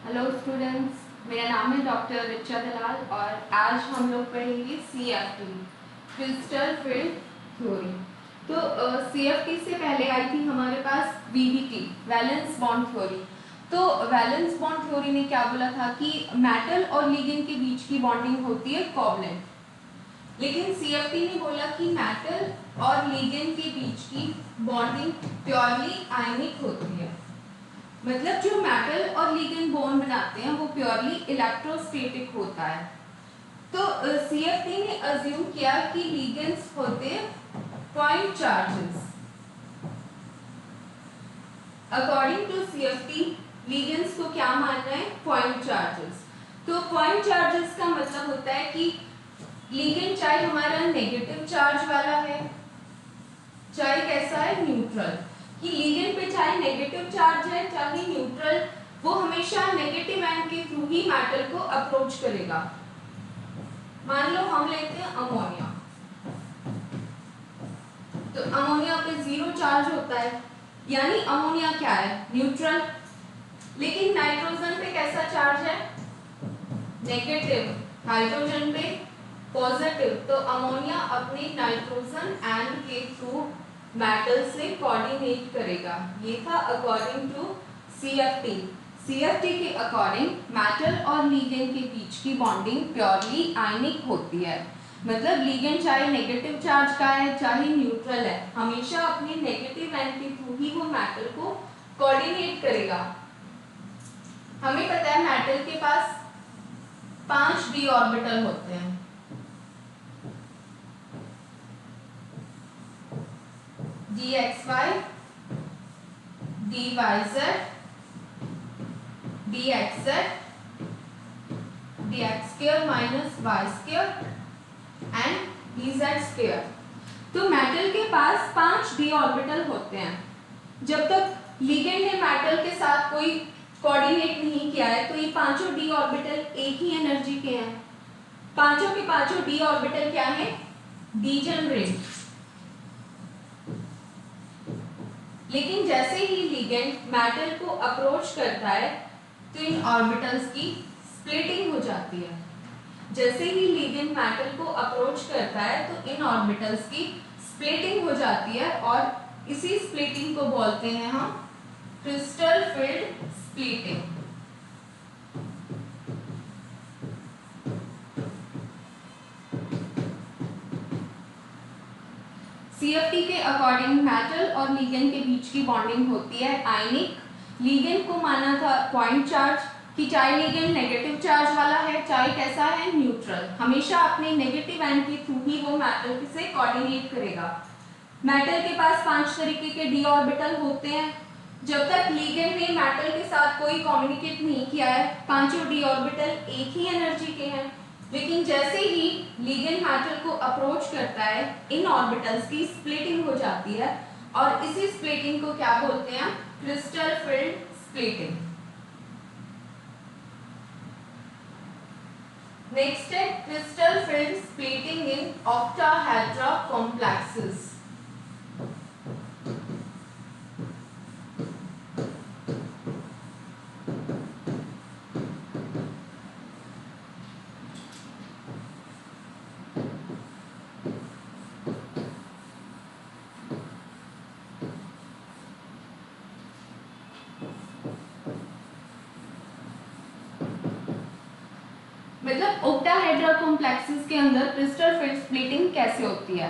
Hello students, मेरा नाम है डॉक्टर रिचा दलाल और आज हम लोग पढ़ेंगे CFT क्रिस्टल फील्ड थ्योरी। तो CFT से पहले आई थी हमारे पास VBT वैलेंस बॉन्ड थ्योरी। तो वैलेंस बॉन्ड थ्योरी ने क्या बोला था कि मेटल और लिगेंड के बीच की बॉन्डिंग होती है कोवलेंट, लेकिन CFT ने बोला कि मेटल और लिगेंड के बीच की बॉन्डिंग प्योरली आयनिक होती है। मतलब जो मेटल और लिगेंड बॉन्ड बनाते हैं वो प्योरली इलेक्ट्रोस्टैटिक होता है। तो CFT ने अज्यूम किया कि लिगेंड्स होते point charges. According to CFT ligands को क्या मानना है? Point charges. तो पॉइंट चार्जेस का मतलब होता है कि लिगेंड चाहे हमारा नेगेटिव चार्ज वाला है चाहे कैसा है, न्यूट्रल, कि लिगेंड पे चाहे नेगेटिव चार्ज है चाहे न्यूट्रल, वो हमेशा नेगेटिव एंड के थ्रू ही मेटल को अप्रोच करेगा। मान लो हम लेते हैं अमोनिया, तो अमोनिया पे 0 चार्ज होता है, यानी अमोनिया क्या है? न्यूट्रल। लेकिन नाइट्रोजन पे कैसा चार्ज है? नेगेटिव, हाइड्रोजन पे पॉजिटिव। तो अमोनिया अपने नाइट्रोजन एंड के थ्रू मेटल से कोऑर्डिनेट करेगा। ये था अकॉर्डिंग टू CFT। CFT के अकॉर्डिंग मेटल और लिगेंड के बीच की बॉन्डिंग प्योरली आयनिक होती है। मतलब लिगेंड चाहे नेगेटिव चार्ज का है चाहे न्यूट्रल है, हमेशा अपने नेगेटिव एंड के थ्रू ही वो मेटल को कोऑर्डिनेट करेगा। हमें पता है मेटल के पास 5 d ऑर्बिटल होते हैं। dxy, dyz, dxz, dx square minus y square and dz square। तो मेटल के पास 5 d ऑर्बिटल होते हैं। जब तक लिगेंड ने मेटल के साथ कोई कोऑर्डिनेट नहीं किया है तो ये पांचों d ऑर्बिटल एक ही एनर्जी के हैं। पांचों के पांचों d ऑर्बिटल क्या है? डीजेनरेट। लेकिन जैसे ही लिगेंड मेटल को अप्रोच करता है तो इन ऑर्बिटल्स की स्प्लिटिंग हो जाती है। जैसे ही लिगेंड मेटल को अप्रोच करता है तो इन ऑर्बिटल्स की स्प्लिटिंग हो जाती है और इसी स्प्लिटिंग को बोलते हैं हम क्रिस्टल फील्ड स्प्लिटिंग। CFT के अकॉर्डिंग मेटल और लिगेंड के बीच की बॉन्डिंग होती है आयनिक। लिगेंड को माना था पॉइंट चार्ज, कि चाहे लिगेंड नेगेटिव चार्ज वाला है चाहे कैसा है, न्यूट्रल, हमेशा अपने नेगेटिव एंड के थ्रू ही वो मेटल से कोऑर्डिनेट करेगा। मेटल के पास 5 तरीके के d ऑर्बिटल होते हैं। जब तक लिगेंड ने मेटल के साथ कोई कम्युनिकेट नहीं किया है, पांचों d ऑर्बिटल एक ही एनर्जी के हैं। लेकिन जैसे ही लिगेंड मेटल को अप्रोच करता है इन ऑर्बिटल्स की स्प्लिटिंग हो जाती है और इसी स्प्लिटिंग को क्या बोलते हैं? Crystal field splitting. नेक्स्ट है crystal field splitting in octahedra complexes. मतलब ऑक्टाहेड्रा कॉम्प्लेक्सेस के अंदर क्रिस्टल फील्ड स्प्लिटिंग कैसे होती है।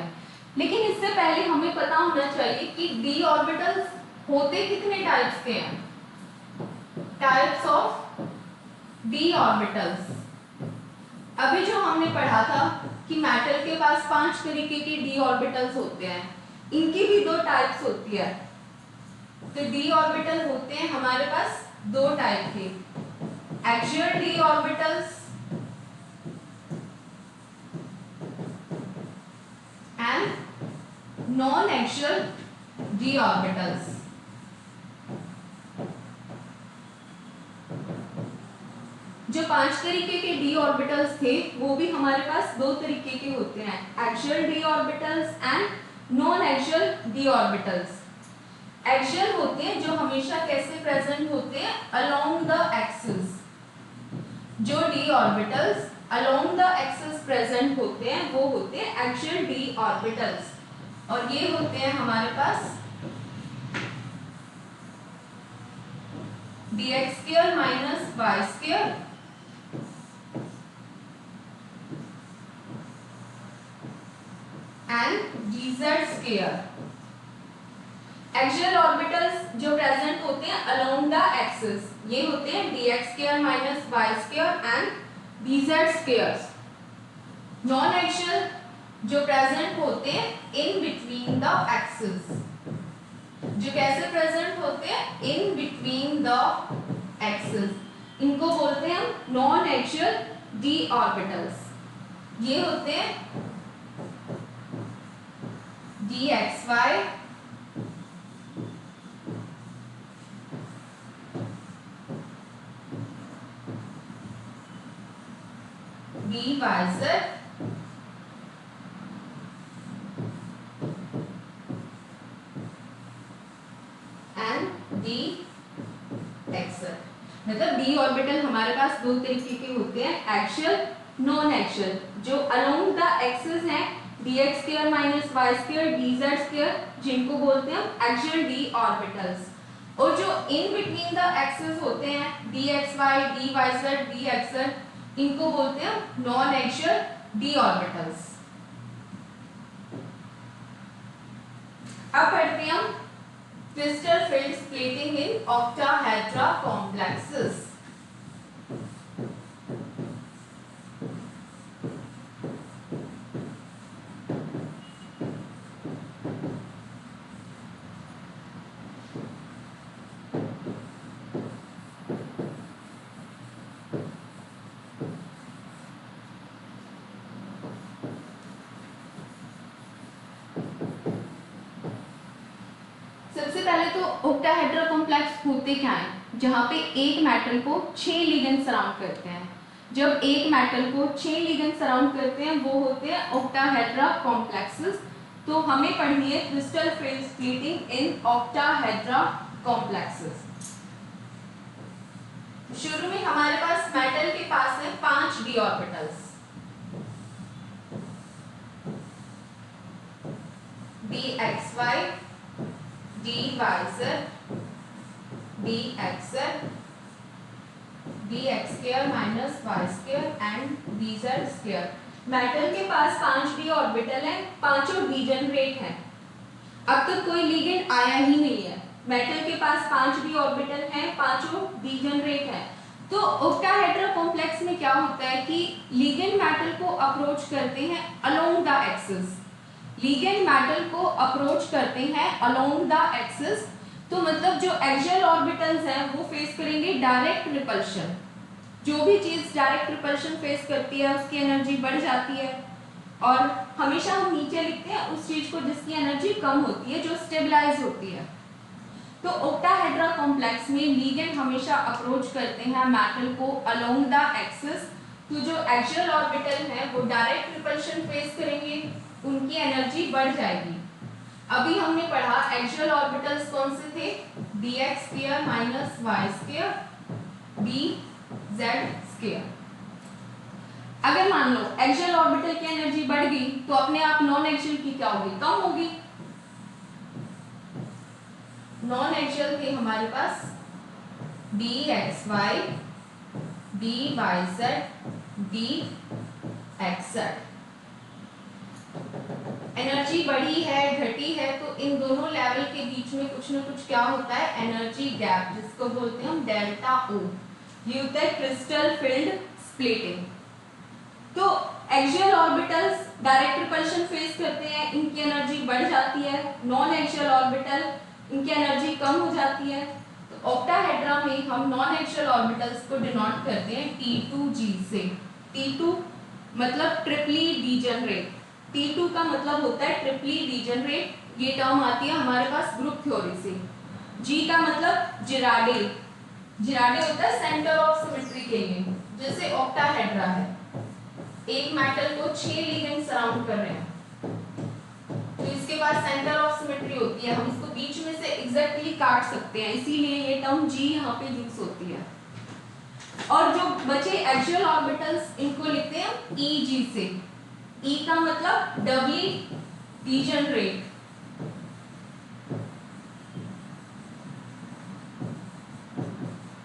लेकिन इससे पहले हमें पता होना चाहिए कि d ऑर्बिटल्स होते कितने टाइप्स के हैं? Types of d orbitals. अभी जो हमने पढ़ा था कि मेटल के पास 5 तरीके के d ऑर्बिटल्स होते हैं, इनकी भी 2 टाइप्स होती है। तो d ऑर्बिटल होते हैं हमारे पास 2 टाइप के, axial d orbitals and non axial d orbitals. जो 5 तरीके के d ऑर्बिटल्स थे वो भी हमारे पास 2 तरीके के होते हैं, axial d orbitals and non axial d orbitals. Axial होते हैं जो हमेशा कैसे प्रेजेंट होते हैं? Along the axis, d orbitals along the axis present होते हैं वो होते हैं एक्सियल d ऑर्बिटल्स, और ये होते हैं हमारे पास dx square minus Y square and dz square. Axial orbitals जो प्रेजेंट होते हैं अलोंग द एक्सिस ये होते हैं dx square minus Y square and dz square. Non axial जो प्रेजेंट होते हैं इन बिटवीन द एक्सिस, जो कैसे प्रेजेंट होते हैं इन बिटवीन द एक्सिस, इनको बोलते हैं हम नॉन एक्सियल d ऑर्बिटल्स। ये होते हैं dxy dyz एंड dx। मतलब d ऑर्बिटल हमारे पास दो तरीके के होते हैं, एक्सियल नॉन एक्सियल। जो अलोंग द एक्सिस है dx square minus Y square dz square, जिनको बोलते हैं हम एक्सियल d ऑर्बिटल्स, और जो इन बिटवीन द एक्सिस होते हैं dxy dyz dxz, इनको बोलते हैं हम नॉन एक्सियल d ऑर्बिटल्स। अब पढ़ते हैं हम crystal field splitting in octahedra complexes. सबसे पहले तो ऑक्टाहेड्रा कॉम्प्लेक्स होते क्या हैं, जहां पे एक मेटल को 6 लिगेंड सराउंड करते हैं। जब एक मेटल को 6 लिगेंड सराउंड करते हैं वो होते हैं ऑक्टाहेड्रा कॉम्प्लेक्सेस। तो हमें पढ़नी है crystal field splitting in octahedra complexes. शुरू में हमारे पास मेटल के पास है 5 d orbitals, dxy dyz dxz dx square minus Y square and dz square. Metal के पास 5 d ऑर्बिटल है, पांचों डीजेनरेट हैं। अब तक कोई लिगेंड आया ही नहीं है। मेटल के पास 5 d ऑर्बिटल हैं, पांचों डीजेनरेट हैं। तो ऑक्टाहेड्रा कॉम्प्लेक्स में क्या होता है कि लिगेंड मेटल को अप्रोच करते हैं along the axis, ligand metal को अप्रोच करते हैं अलोंग द एक्सिस। तो मतलब जो एक्सियल ऑर्बिटल्स हैं वो फेस करेंगे डायरेक्ट रिपल्शन। जो भी चीज डायरेक्ट रिपल्शन फेस करती है उसकी एनर्जी बढ़ जाती है, और हमेशा हम नीचे लिखते हैं उस चीज को जिसकी एनर्जी कम होती है, जो स्टेबलाइज होती है। तो ऑक्टाहेड्रा कॉम्प्लेक्स में लिगेंड हमेशा अप्रोच करते हैं मेटल को अलोंग द एक्सिस। तो जो एक्सियल ऑर्बिटल है वो डायरेक्ट रिपल्शन फेस करेंगे, उनकी एनर्जी बढ़ जाएगी। अभी हमने पढ़ा एक्सियल ऑर्बिटल्स कौन से थे, dx square minus Y square dz square. अगर मान लो एक्सियल ऑर्बिटल की एनर्जी बढ़ गई तो अपने आप नॉन एक्सियल की क्या होगी, कम होगी। नॉन एक्सियल थे हमारे पास dxy dyz dxz। एनर्जी बढ़ी है घटी है तो इन दोनों लेवल के बीच में कुछ ना कुछ क्या होता है, एनर्जी गैप, जिसको बोलते हैं हम डेल्टा ओ। ये होता है क्रिस्टल फील्ड स्प्लिटिंग। तो axial orbitals direct repulsion face करते हैं, इनकी एनर्जी बढ़ जाती है। नॉन एक्सियल ऑर्बिटल इनकी एनर्जी कम हो जाती है। तो ऑक्टाहेड्रा में हम नॉन एक्सियल ऑर्बिटल्स को डिनोट करते हैं T2G से। T2 मतलब ट्रिपली डीजेनरेट, T2 का मतलब होता है ट्रिपली डीजेनरेट। ये टर्म आती है हमारे पास ग्रुप थ्योरी से। G का मतलब जिराडे, जिराडे होता है सेंटर ऑफ सिमेट्री के लिए। जैसे ऑक्टाहेड्रा है, एक मेटल को 6 लिगेंड सराउंड कर रहे हैं तो इसके पास सेंटर ऑफ सिमेट्री होती है, हम इसको बीच में से एग्जैक्टली काट सकते हैं, इसीलिए ये टर्म G यहाँ पे यूज होती है। और जो बचे एक्सियल ऑर्बिटल्स, इनको लिखते हैं Eg से। E का मतलब डबली डीजनरेट,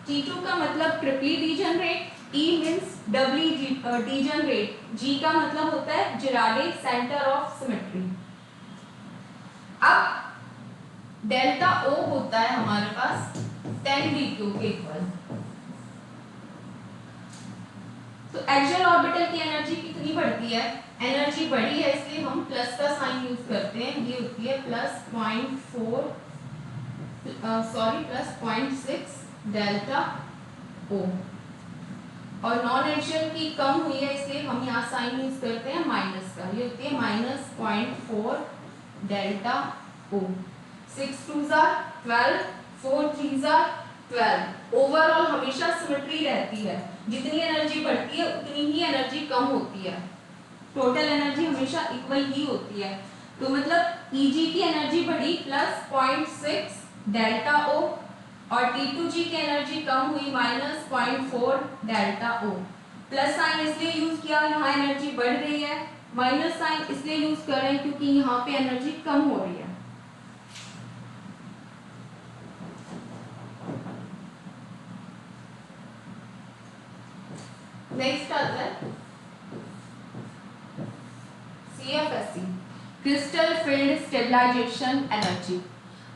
T2 का मतलब triply degenerate, E means doubly degenerate, G का मतलब होता है जिराडे सेंटर ऑफ सिमेट्री। अब डेल्टा O होता है हमारे पास 10d³ के इक्वल। तो एक्सियल ऑर्बिटल की एनर्जी कितनी बढ़ती है? एनर्जी बढ़ी है इसलिए हम प्लस का साइन यूज करते हैं, ये होती है प्लस 0.6 डेल्टा O। और नॉन एक्सियल की कम हुई है इसलिए हम यहाँ साइन यूज करते हैं माइनस का, ये होती है -0.4 delta O। 6 2s are 12, 4 3s are 12। Overall हमेशा सिमेट्री रहती है, जितनी एनर्जी बढ़ती है उतनी ही एनर्जी कम होती है, टोटल एनर्जी हमेशा इक्वल ही होती है। तो मतलब Eg की एनर्जी बढ़ी प्लस 0.6 डेल्टा O और T2G की एनर्जी कम हुई -0.4 डेल्टा O। प्लस साइन इसलिए यूज किया, यहाँ एनर्जी बढ़ रही है, माइनस साइन इसलिए यूज कर रहे हैं क्योंकि यहाँ पे एनर्जी कम हो रही है। नेक्स्ट आता है CFSE, crystal field stabilization energy.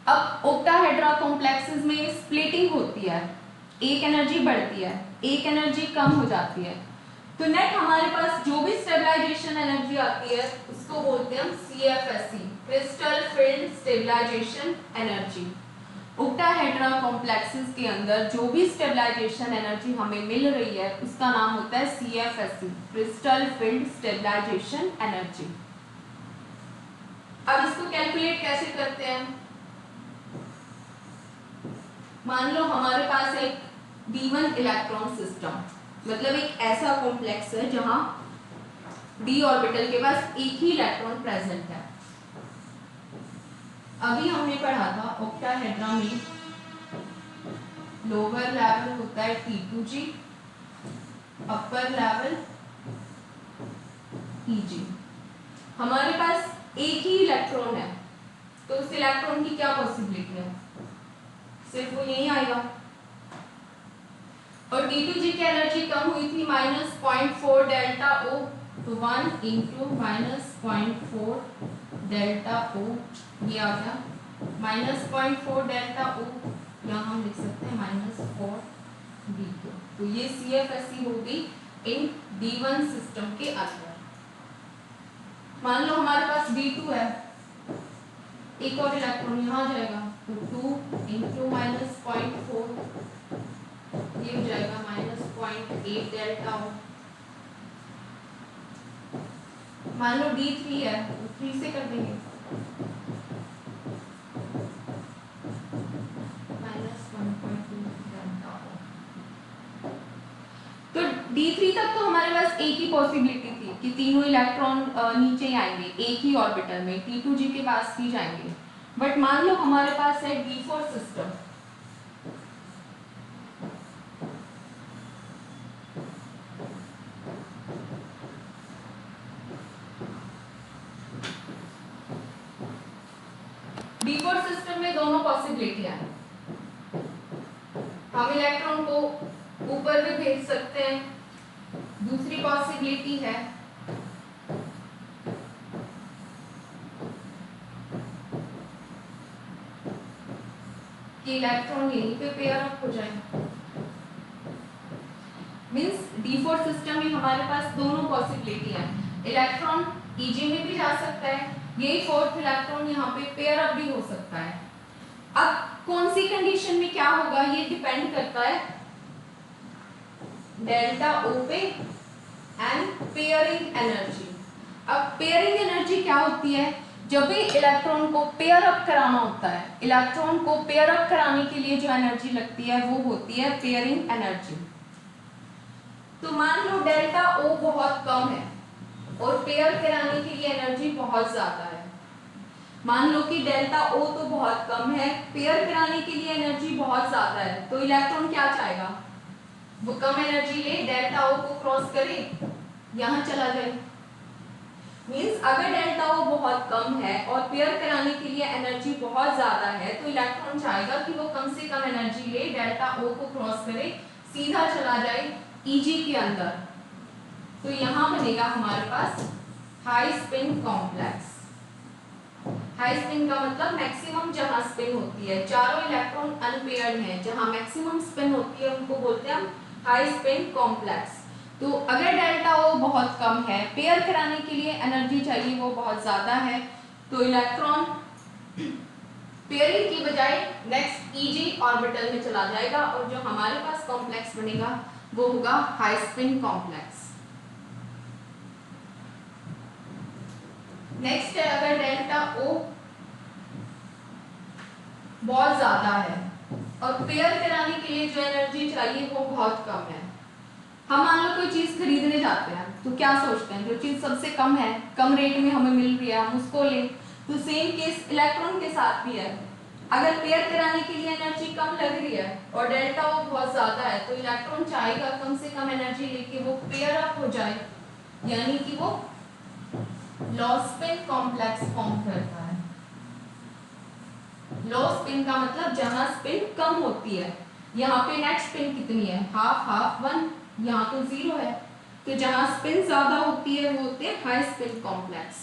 अब ओक्टाहेड्रा कॉम्प्लेक्सेस में स्प्लिटिंग होती है, एक एनर्जी बढ़ती है, एक एनर्जी कम हो जाती है। तो नेट हमारे पास जो भी स्टेबलाइजेशन एनर्जी आती है उसको बोलते हैं हम CFSE, crystal field stabilization energy. Octahedra complexes के अंदर जो भी स्टेबलाइजेशन एनर्जी हमें मिल रही है उसका नाम होता है CFSE, crystal field stabilization energy. अब इसको कैलकुलेट कैसे करते हैं? मान लो हमारे पास एक d1 इलेक्ट्रॉन सिस्टम, मतलब एक ऐसा कॉम्प्लेक्स है जहां d ऑर्बिटल के पास एक ही इलेक्ट्रॉन प्रेजेंट है। अभी हमने पढ़ा था ओक्टाहेड्रा में लोअर लेवल होता है T2G, अपर लेवल Eg। हमारे पास एक ही इलेक्ट्रॉन है तो उस इलेक्ट्रॉन की क्या पॉसिबिलिटी है? सिर्फ वो यही आएगा। और T2G की एनर्जी कम हुई थी -0.4 डेल्टा O, तो 1 × -0.4 डेल्टा O, ये आ गया -0.4 डेल्टा O, यहाँ हम लिख सकते हैं -4d²। तो ये CFSE होगी इन D1 सिस्टम के अंदर। मान लो हमारे पास D2 है, एक और इलेक्ट्रॉन यहाँ आ जाएगा, तो 2 × -0.4, ये हो जाएगा -0.8 डेल्टा O। मान लो D3 है, तो 3 से कर देंगे, -1.2 डेल्टा O। तो D3 तक तो हमारे पास एक ही पॉसिबिलिटी थी कि तीनों इलेक्ट्रॉन नीचे ही आएंगे, एक ही ऑर्बिटल में T2G के पास ही जाएंगे। बट मान लो हमारे पास है D4 सिस्टम, D4 सिस्टम में दोनों पॉसिबिलिटियां हैं, हम इलेक्ट्रॉन को ऊपर भी भेज सकते हैं। दूसरी पॉसिबिलिटी है कि इलेक्ट्रॉन यहीं पे पेयर अप हो जाए। मींस D4 सिस्टम में हमारे पास दोनों पॉसिबिलिटी है, इलेक्ट्रॉन Eg में भी जा सकता है, यही फोर्थ इलेक्ट्रॉन यहाँ पे पेयर अप भी हो सकता है। अब कौन सी कंडीशन में क्या होगा ये डिपेंड करता है डेल्टा O पे एंड पेयरिंग एनर्जी। अब पेयरिंग एनर्जी क्या होती है? जब भी इलेक्ट्रॉन को पेयर अप कराना होता है, इलेक्ट्रॉन को पेयर अप कराने के लिए जो एनर्जी लगती है वो होती है पेयरिंग एनर्जी। तो मान लो डेल्टा O बहुत कम है और पेयर कराने के लिए एनर्जी बहुत ज्यादा है। मान लो कि डेल्टा O तो बहुत कम है, पेयर कराने के लिए एनर्जी बहुत ज्यादा है, तो इलेक्ट्रॉन क्या चाहेगा? वो कम एनर्जी ले, डेल्टा ओ को क्रॉस करे, यहाँ चला जाए। मींस अगर डेल्टा ओ बहुत कम है और पेयर कराने के लिए एनर्जी बहुत ज्यादा है तो इलेक्ट्रॉन चाहेगा कि वो कम से कम एनर्जी ले, डेल्टा ओ को क्रॉस करे, सीधा चला जाए Eg के अंदर। तो यहाँ बनेगा हमारे पास high spin complex. High spin का मतलब मैक्सिमम जहां स्पिन होती है, चारों इलेक्ट्रॉन अनपेयर्ड हैं, जहां मैक्सिमम स्पिन होती है उनको बोलते हैं हम हाई स्पिन कॉम्प्लेक्स। तो अगर डेल्टा ओ बहुत कम है, पेयर कराने के लिए एनर्जी चाहिए वो बहुत ज्यादा है, तो इलेक्ट्रॉन पेयरिंग की बजाय नेक्स्ट Eg ऑर्बिटल में चला जाएगा और जो हमारे पास कॉम्प्लेक्स बनेगा वो होगा हाई स्पिन कॉम्प्लेक्स। नेक्स्ट है अगर डेल्टा ओ बहुत ज्यादा है और पेयर कराने के लिए जो एनर्जी चाहिए वो बहुत कम है। हम मान लो कोई चीज खरीदने जाते हैं तो क्या सोचते हैं, जो चीज सबसे कम है, कम रेट में हमें मिल रही है, हम उसको लें। तो सेम केस इलेक्ट्रॉन के साथ भी है। अगर पेयर कराने के लिए एनर्जी कम लग रही है और डेल्टा ओ बहुत ज्यादा है तो इलेक्ट्रॉन चाहेगा कम से कम एनर्जी लेके वो पेयर अप हो जाए, यानी कि वो लो स्पिन कॉम्प्लेक्स फॉर्म करता है। लो स्पिन का मतलब जहां स्पिन कम होती है। यहाँ पे नेट स्पिन कितनी है, हाफ हाफ 1, यहाँ तो 0 है। तो जहां स्पिन ज्यादा होती है वो होते हैं high spin complex.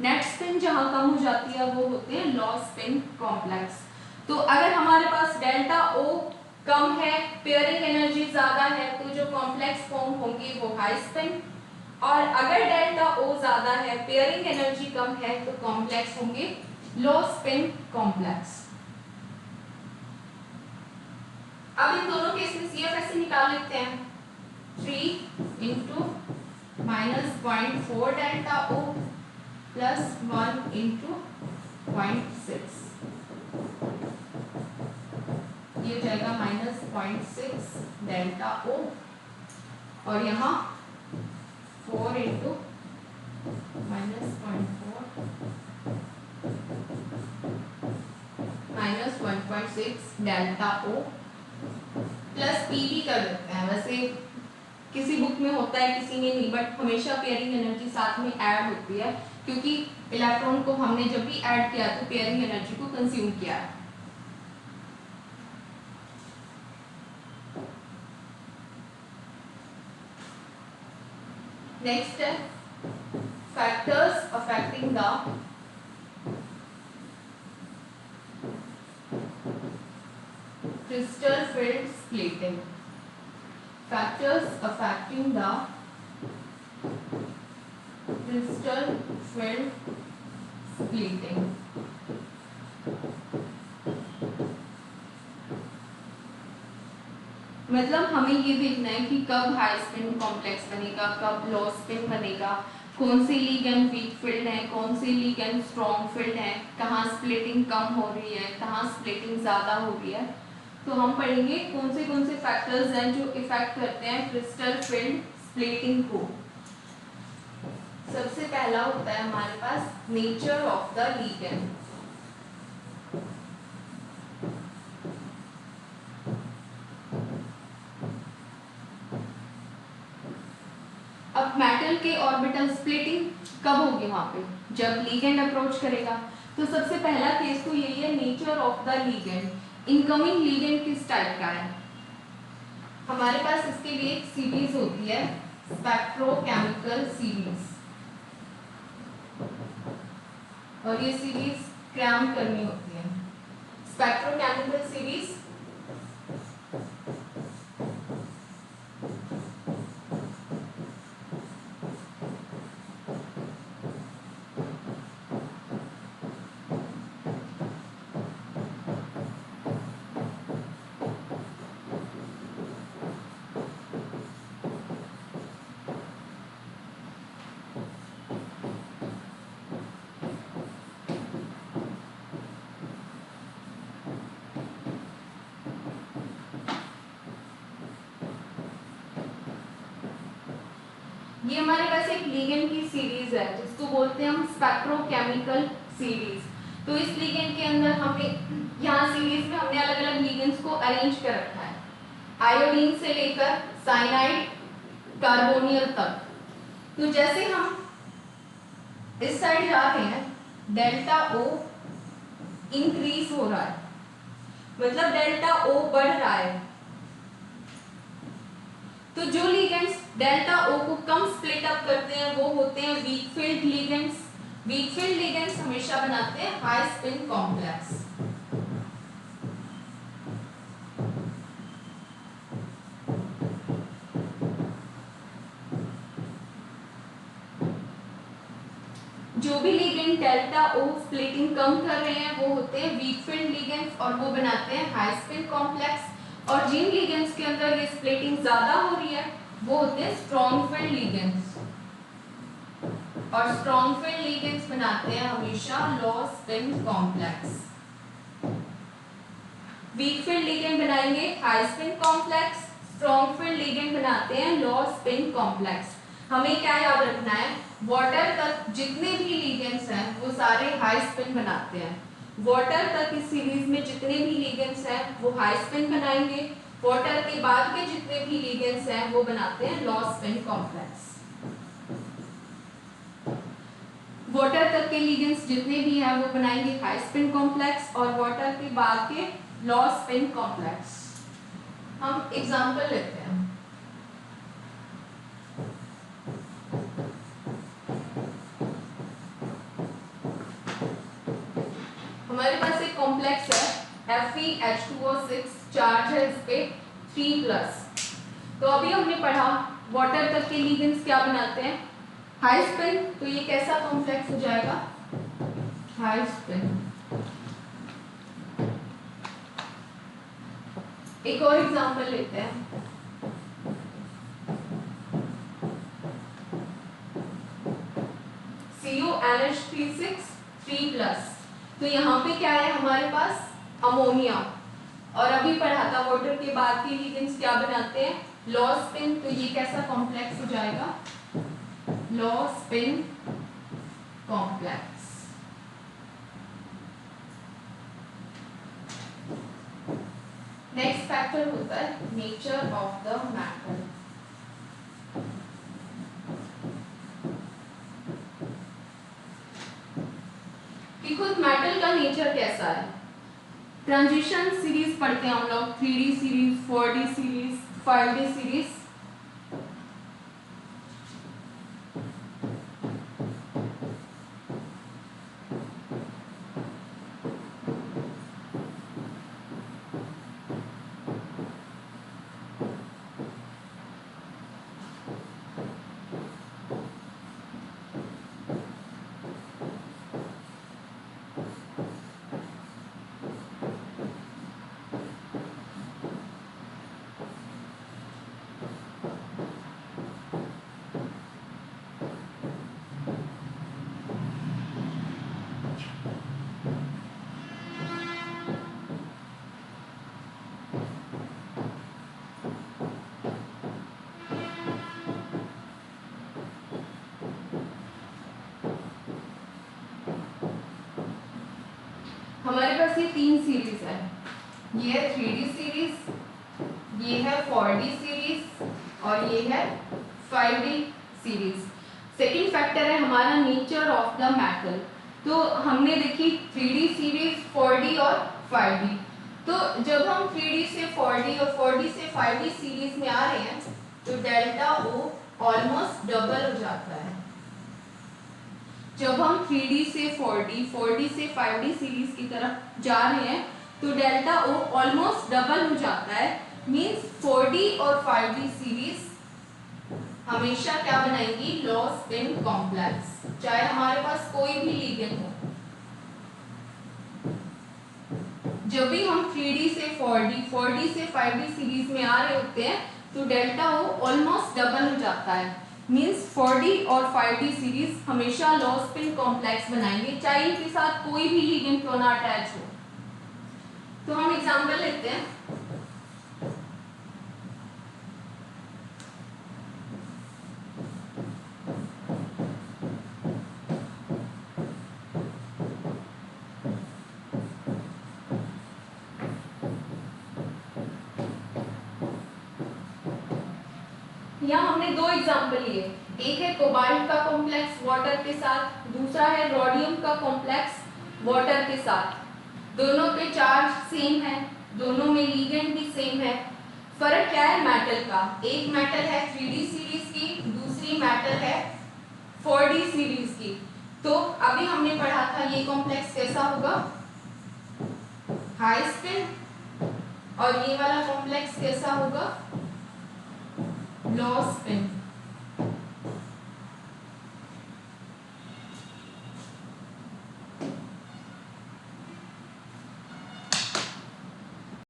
Net spin जहां कम हो जाती है वो होते हैं लो स्पिन कॉम्प्लेक्स। तो अगर हमारे पास डेल्टा ओ कम है, पेयरिंग एनर्जी ज्यादा है, तो जो कॉम्प्लेक्स फॉर्म होंगे वो हाई स्पिन, और अगर डेल्टा ओ ज्यादा है, पेयरिंग एनर्जी कम है, तो कॉम्प्लेक्स होंगे लो स्पिन कॉम्प्लेक्स। अब इन दोनों केस में CF निकाल लेते हैं। 3 into -0.4 delta o plus 1 into 0.6, ये जाएगा -0.6 डेल्टा ओ, और यहाँ 4 into -0.4 -1.6 delta o plus P भी कर देते हैं। वैसे किसी बुक में होता है, किसी में नहीं, बट हमेशा पेयरिंग एनर्जी साथ में ऐड होती है, क्योंकि इलेक्ट्रॉन को हमने जब भी ऐड किया तो पेयरिंग एनर्जी को कंज्यूम किया है। नेक्स्ट है factors affecting the crystal field splitting. Factors affecting the crystal field splitting. मतलब हमें ये देखना है कि कब हाई स्पिन कॉम्प्लेक्स बनेगा, कब लो स्पिन बनेगा, कौन से लिगेंड वीक फील्ड है, कौन से लिगेंड स्ट्रॉन्ग फील्ड है, कहाँ स्प्लिटिंग कम हो रही है, कहाँ स्प्लिटिंग ज्यादा हो रही है। तो हम पढ़ेंगे कौन से फैक्टर्स हैं जो इफेक्ट करते हैं क्रिस्टल फील्ड स्प्लिटिंग को। सबसे पहला होता है हमारे पास नेचर ऑफ द लिगेंड। अब मेटल के ऑर्बिटल स्प्लिटिंग कब होगी, वहां पे जब लिगेंड अप्रोच करेगा। तो सबसे पहला केस तो यही है, nature of the ligand. Incoming ligand किस टाइप का है, हमारे पास इसके लिए एक सीरीज होती है, स्पेक्ट्रोकेमिकल सीरीज, और ये सीरीज क्रैम करनी होती है। स्पेक्ट्रोकेमिकल सीरीज ये हमारे पास एक लिगेंड की सीरीज है जिसको बोलते हैं हम स्पेक्ट्रोकेमिकल सीरीज। तो इस लिगेंड के अंदर हमने यहाँ सीरीज में हमने अलग अलग लिगेंड्स को अरेंज कर रखा है। आयोडीन से लेकर साइनाइड कार्बोनियल तक। तो जैसे हम इस साइड जा रहे हैं डेल्टा ओ इंक्रीज हो रहा है, मतलब डेल्टा ओ बढ़ रहा है। तो जो लिगेंड्स डेल्टा ओ को कम स्प्लिट अप करते हैं वो होते हैं weak field ligands. Weak field ligands हमेशा बनाते हैं हाई स्पिन कॉम्प्लेक्स। जो भी लिगेंड डेल्टा ओ स्प्लिटिंग कम कर रहे हैं वो होते हैं वीक फील्ड लिगेंड्स और वो बनाते हैं हाई स्पिन कॉम्प्लेक्स। और जिन लिगेंड्स के अंदर ये स्प्लिटिंग ज्यादा हो रही है वो होते हैं स्ट्रॉन्ग फील्ड लिगेंड्स। और स्ट्रॉन्ग फील्ड लिगेंड्स बनाते हैं हमेशा low spin complex. Weak field ligand बनाएंगे high spin complex, strong field ligand बनाते हैं लो स्पिन कॉम्प्लेक्स। हमें क्या याद रखना है, वाटर तक जितने भी लिगेंड्स हैं वो सारे हाई स्पिन बनाते हैं। वाटर तक इस सीरीज में जितने भी लिगेंड्स हैं वो हाई स्पिन बनाएंगे, वाटर के बाद के जितने भी लिगेंड्स हैं वो बनाते हैं लो स्पिन कॉम्प्लेक्स। वाटर तक के लिगेंड्स जितने भी हैं वो बनाएंगे हाई स्पिन कॉम्प्लेक्स और वाटर के बाद के लो स्पिन कॉम्प्लेक्स। हम एग्जांपल लेते हैं। हमारे पास एक कॉम्प्लेक्स है FeH2O6, चार्ज है इस पे 3+। तो अभी हमने पढ़ा वाटर तक के लिगेंड्स क्या बनाते हैं हाई स्पिन। तो ये कैसा कॉम्प्लेक्स हो जाएगा, हाई स्पिन। एक और एग्जांपल लेते हैं। CuNH3 3+। तो यहाँ पे क्या है हमारे पास अमोनिया। और अभी पढ़ा था वाटर के बाद के लिगेंड्स क्या बनाते हैं लो स्पिन। तो ये कैसा कॉम्प्लेक्स हो जाएगा, लो स्पिन कॉम्प्लेक्स। नेक्स्ट फैक्टर होता है नेचर ऑफ द मैटर। कि खुद मेटल का नेचर कैसा है। ट्रांजिशन सीरीज पढ़ते हैं हम लोग, 3D series, 4D series, 5D series. हमारे पास ये 3 सीरीज है, ये है 3D सीरीज, ये है 4D सीरीज और ये है 5D सीरीज। सेकंड फैक्टर है हमारा नेचर ऑफ द मेटल। तो हमने देखी 3D सीरीज, 4D और 5D। तो जब हम 3D से 4D और 4D से 5D सीरीज में आ रहे हैं तो डेल्टा O ऑलमोस्ट डबल हो जाता है। जब हम 3D से 4D, 4D से 5D सीरीज की तरफ जा रहे हैं तो डेल्टा O ऑलमोस्ट डबल हो जाता है। मींस 4D और 5D सीरीज हमेशा क्या बनाएंगी लो स्पिन कॉम्प्लेक्स, चाहे हमारे पास कोई भी लिगेंड हो। जब भी हम 3D से 4D, 4D से 5D सीरीज में आ रहे होते हैं तो डेल्टा O ऑलमोस्ट डबल हो जाता है। मींस 4D और 5D सीरीज हमेशा लो स्पिन कॉम्प्लेक्स बनाएंगे, चाहे इनके साथ कोई भी लिगेंड क्यों ना अटैच हो। तो हम एग्जांपल लेते हैं। यहाँ हमने दो एग्जाम्पल लिए, एक है कोबाल्ट का कॉम्प्लेक्स वाटर के साथ, दूसरा है रोडियम का कॉम्प्लेक्स वाटर के साथ। दोनों के चार्ज सेम है, दोनों में लिगेंड भी सेम है। फर्क क्या है मेटल का, एक मेटल है 3D सीरीज की, दूसरी मेटल है 4D सीरीज की। तो अभी हमने पढ़ा था ये कॉम्प्लेक्स कैसा होगा, हाई स्पिन, और ये वाला कॉम्प्लेक्स कैसा होगा, लो स्पिन।